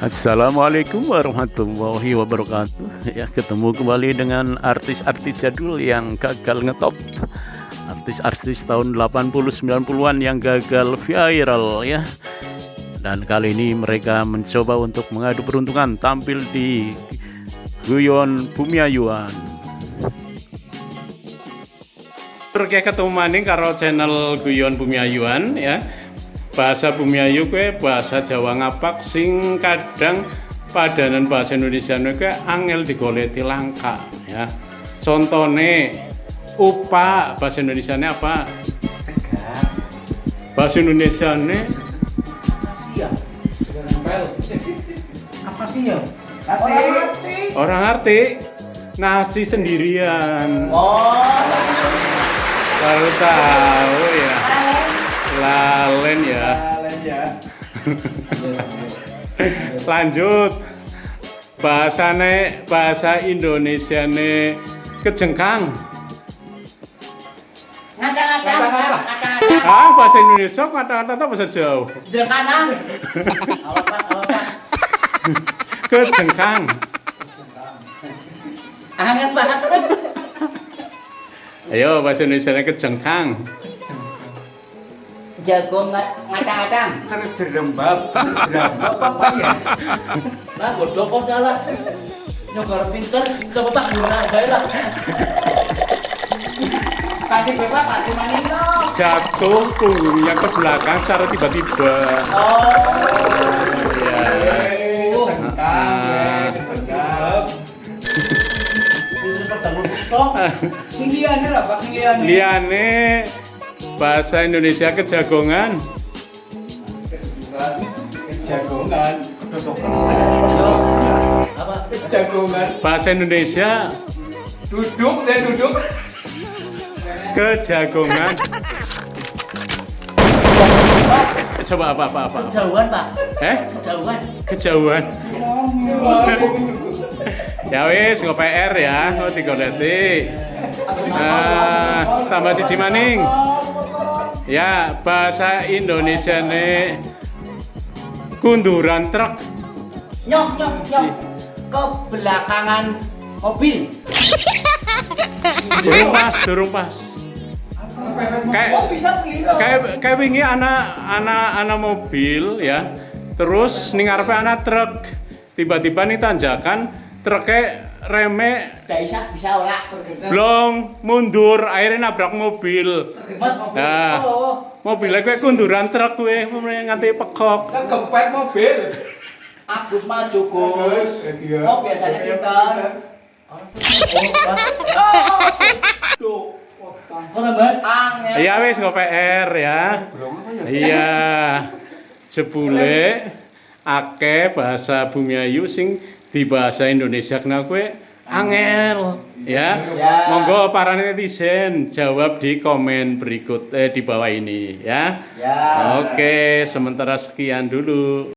Assalamualaikum warahmatullahi wabarakatuh. Ya, ketemu kembali dengan artis-artis jadul yang gagal ngetop. Artis-artis tahun 80 90-an yang gagal viral ya. Dan kali ini mereka mencoba untuk mengadu peruntungan tampil di Guyon Bumiayuan. Terus ketemu maning karo channel Guyon Bumiayuan ya. Bahasa Bumiayu kue bahasa Jawa ngapak sing kadang padanan bahasa Indonesia kue angel digoleti langka ya. Contone upa bahasa Indonesianya apa? Tegak. Bahasa Indonesianya Iya. Apa sih ya? orang arti nasi sendirian. Oh. Baru tahu ya. Lalen ya. Lanjut. Bahasa Indonesiane kejengkang. Ngata-ngata. Bahasa Indonesia kata-kata atau bahasa Jawa? Jengkanang. Alapan. Kejengkang. Anget banget. Ayo bahasa Indonesia kejengkang. Jago ngata-ngata. Terjerembab apa ya? Nah, bodoh kok salah. Nyokor pinter, coba tak guna aja lah. Kasih bapak, kasih maning dong. Jatuh punggungnya ke belakang secara tiba-tiba. Siliane lah, Pak, siliane. Liane bahasa Indonesia kejagongan. Jagongan, Apa? jagongan, Bahasa Indonesia duduk dan duduk. kejagongan. Coba apa? Kejauhan, Pak. Kejauhan. Kejauhan. Ya wis, nggak PR ya, nggak digoleti. Tambah siji maning. Ya, bahasa Indonesia nih kunduran truk. Nyok. Ke belakangan mobil. Durung pas. Kayak wingi anak mobil ya. Terus ning ngarepe anak truk. Tiba-tiba nih tanjakan truknya reme Bisa ora. blong mundur akhirnya nabrak mobil. Nah, mobilnya kayak kunduran truk gue nganti pekok. Kempet mobil. Agus maju Gus. Iya. Oh biasanya pintar. Orang banget angel. Iya wis nggak PR ya. Iya. Jebule akeh bahasa Bumiayu sing di bahasa Indonesia kena kue angel ya. Monggo para netizen jawab di komen berikut di bawah ini ya. Ya. Oke, sementara sekian dulu.